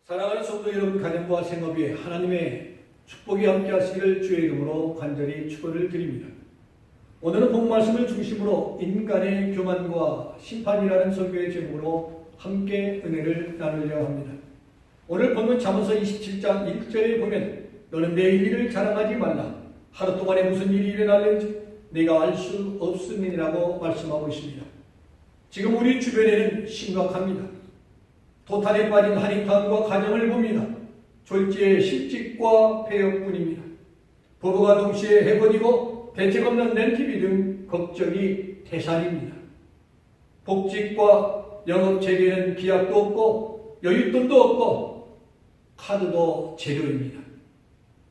사랑하는 성도 여러분, 가정과 생업에 하나님의 축복이 함께 하시기를 주의 이름으로 간절히 축원을 드립니다. 오늘은 본 말씀을 중심으로 인간의 교만과 심판이라는 설교의 제목으로 함께 은혜를 나누려 합니다. 오늘 본문 잠언서 27장 1절에 보면 너는 내일 일을 자랑하지 말라. 하루 동안에 무슨 일이 일어날는지 내가 알 수 없음이라고 말씀하고 있습니다. 지금 우리 주변에는 심각합니다. 도탄에 빠진 한인타운과 가정을 봅니다. 졸지의 실직과 폐업뿐입니다. 부부가 동시에 해버리고 대책 없는 렌트비 등 걱정이 태산입니다. 복직과 영업체계는 기약도 없고 여윳돈도 없고 카드도 제로입니다.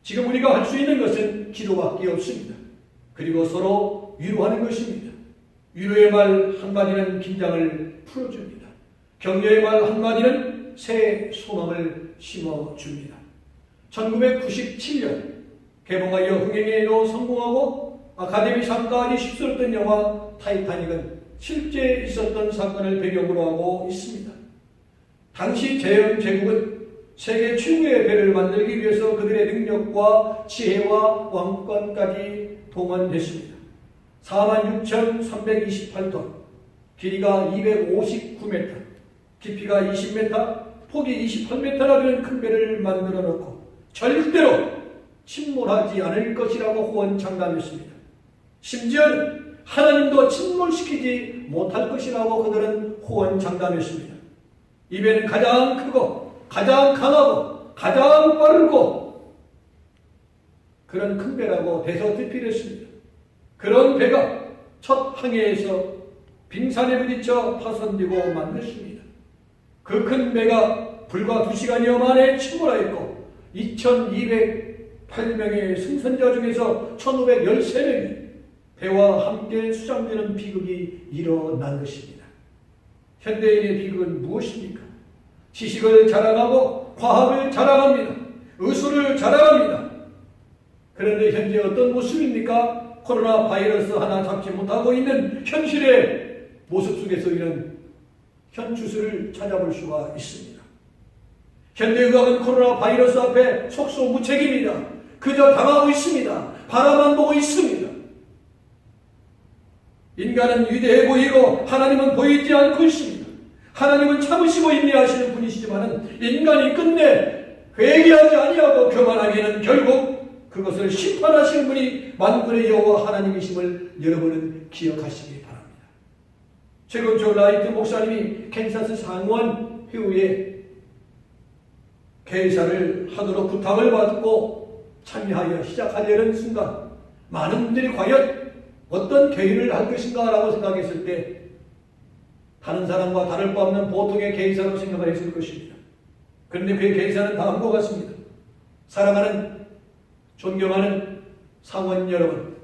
지금 우리가 할 수 있는 것은 기도밖에 없습니다. 그리고 서로 위로하는 것입니다. 위로의 말 한마디는 긴장을 풀어줍니다. 격려의 말 한마디는 새 소망을 심어줍니다. 1997년 개봉하여 흥행에도 성공하고 아카데미상까지 휩쓸었던 영화 타이타닉은 실제 있었던 사건을 배경으로 하고 있습니다. 당시 제국은 세계 최고의 배를 만들기 위해서 그들의 능력과 지혜와 왕권까지 동원했습니다. 46,328톤, 길이가 259m, 깊이가 20m, 폭이 28m나 되는 큰 배를 만들어 놓고 절대로 침몰하지 않을 것이라고 호언장담했습니다. 심지어는 하나님도 침몰시키지 못할 것이라고 그들은 호언장담했습니다. 이 배는 가장 크고 가장 강하고 가장 빠르고 그런 큰 배라고 대서특필했습니다. 그런 배가 첫 항해에서 빙산에 부딪혀 파손되고 말렸습니다. 그 큰 배가 불과 2시간여 만에 침몰하였고 2,208명의 승선자 중에서 1,513명이 배와 함께 수장되는 비극이 일어난 것입니다. 현대인의 비극은 무엇입니까? 지식을 자랑하고 과학을 자랑합니다. 의술을 자랑합니다. 그런데 현재 어떤 모습입니까? 코로나 바이러스 하나 잡지 못하고 있는 현실의 모습 속에서 이런 현주소를 찾아볼 수가 있습니다. 현대의학은 코로나 바이러스 앞에 속수무책입니다. 그저 당하고 있습니다. 바라만 보고 있습니다. 인간은 위대해 보이고 하나님은 보이지 않고 있습니다. 하나님은 참으시고 인내하시는 분이시지만 인간이 끝내 회개하지 아니하고 교만하기에는 결국 그것을 심판하시는 분이 만군의 여호와 하나님이심을 여러분은 기억하시기 바랍니다. 최근 조 라이트 목사님이 캔사스 상원 회의에 개사를 하도록 부탁을 받고 참여하여 시작하려는 순간 많은 분들이 과연 어떤 개의를 할 것인가 라고 생각했을 때 다른 사람과 다를 바 없는 보통의 개의사로 생각을 했을 것입니다. 그런데 그의 개의사는 다음과 같습니다. 사랑하는 존경하는 상원 여러분,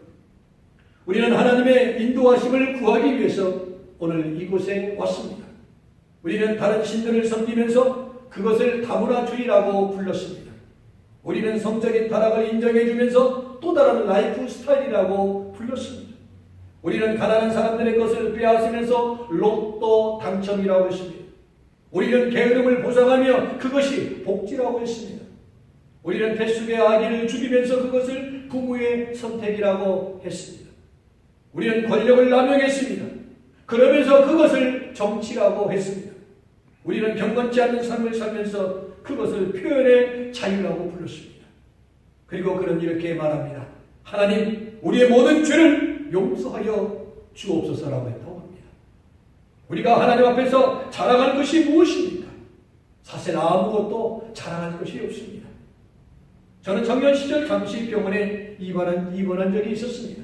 우리는 하나님의 인도하심을 구하기 위해서 오늘 이곳에 왔습니다. 우리는 다른 신들을 섬기면서 그것을 다문화주의라고 불렀습니다. 우리는 성적인 타락을 인정해주면서 또 다른 라이프 스타일이라고 불렀습니다. 우리는 가난한 사람들의 것을 빼앗으면서 로또 당첨이라고 했습니다. 우리는 게으름을 보상하며 그것이 복지라고 했습니다. 우리는 뱃속의 아기를 죽이면서 그것을 부모의 선택이라고 했습니다. 우리는 권력을 남용했습니다. 그러면서 그것을 정치라고 했습니다. 우리는 경건치 않는 삶을 살면서 그것을 표현의 자유라고 불렀습니다. 그리고 그는 이렇게 말합니다. 하나님, 우리의 모든 죄를 용서하여 주옵소서라고 했다고 합니다. 우리가 하나님 앞에서 자랑할 것이 무엇입니까? 사실 아무것도 자랑할 것이 없습니다. 저는 청년 시절 잠시 병원에 입원한 적이 있었습니다.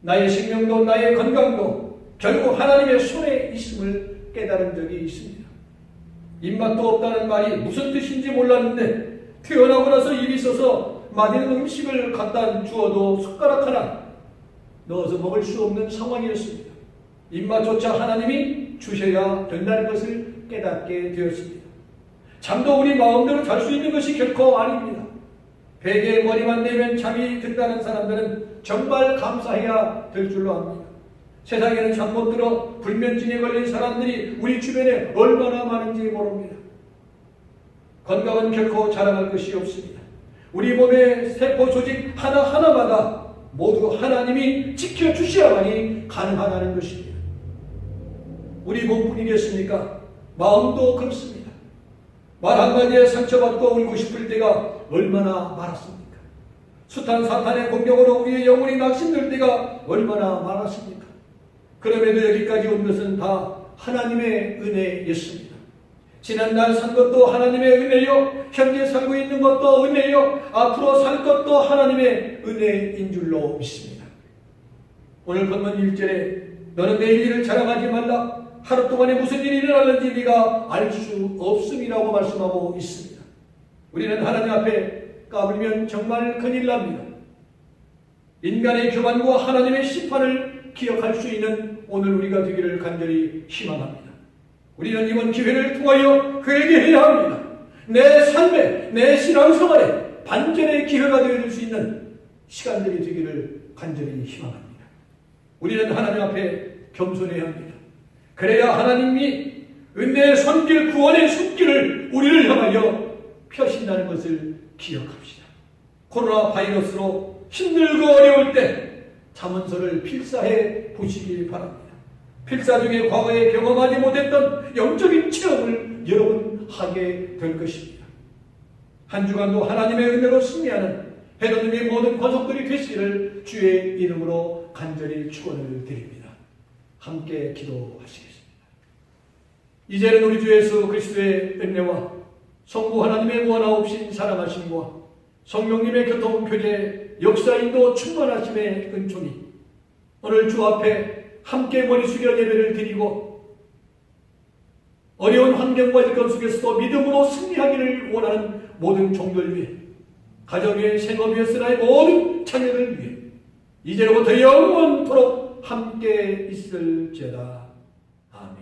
나의 생명도 나의 건강도 결국 하나님의 손에 있음을 깨달은 적이 있습니다. 입맛도 없다는 말이 무슨 뜻인지 몰랐는데 태어나고 나서 입이 있어서 맛있는 음식을 갖다 주어도 숟가락 하나 넣어서 먹을 수 없는 상황이었습니다. 입맛조차 하나님이 주셔야 된다는 것을 깨닫게 되었습니다. 잠도 우리 마음대로 잘 수 있는 것이 결코 아닙니다. 베개에 머리만 대면 잠이 든다는 사람들은 정말 감사해야 될 줄로 압니다. 세상에는 잠 못 들어 불면증에 걸린 사람들이 우리 주변에 얼마나 많은지 모릅니다. 건강은 결코 자랑할 것이 없습니다. 우리 몸의 세포 조직 하나하나마다 모두 하나님이 지켜주셔야만이 가능하다는 것입니다. 우리 몸뿐이겠습니까? 마음도 그렇습니다. 말 한마디에 상처받고 울고 싶을 때가 얼마나 많았습니까? 숱한 사탄의 공격으로 우리의 영혼이 낙심될 때가 얼마나 많았습니까? 그럼에도 여기까지 온 것은 다 하나님의 은혜였습니다. 지난날 산 것도 하나님의 은혜요, 현재 살고 있는 것도 은혜요, 앞으로 살 것도 하나님의 은혜인 줄로 믿습니다. 오늘 본문 1절에 너는 내일 일을 자랑하지 말라, 하루 동안에 무슨 일이 일어날는지 네가 알 수 없음이라고 말씀하고 있습니다. 우리는 하나님 앞에 까불면 정말 큰일 납니다. 인간의 교만과 하나님의 심판을 기억할 수 있는 오늘 우리가 되기를 간절히 희망합니다. 우리는 이번 기회를 통하여 그에게 해야 합니다. 내 삶에, 내 신앙생활에 반전의 기회가 되어줄 수 있는 시간들이 되기를 간절히 희망합니다. 우리는 하나님 앞에 겸손해야 합니다. 그래야 하나님이 은혜의 손길, 구원의 손길을 우리를 향하여 펴신다는 것을 기억합시다. 코로나 바이러스로 힘들고 어려울 때 잠언서를 필사해 보시기 바랍니다. 필사 중에 과거에 경험하지 못했던 영적인 체험을 여러분 하게 될 것입니다. 한 주간도 하나님의 은혜로 승리하는 해로님의 모든 권속들이 되시기를 주의 이름으로 간절히 축원을 드립니다. 함께 기도하시겠습니다. 이제는 우리 주 예수 그리스도의 은혜와 성부 하나님의 무한하옵신 사랑하심과 성령님의 교통 교제 역사인도 충만하심의 은총이 오늘 주 앞에 함께 머리 숙여 예배를 드리고 어려운 환경과 일건 속에서도 믿음으로 승리하기를 원하는 모든 종들 위해 가정 위에 생업 위에 쓰나의 모든 자녀를 위해 이제로부터 영원토록 함께 있을지어다. 아멘.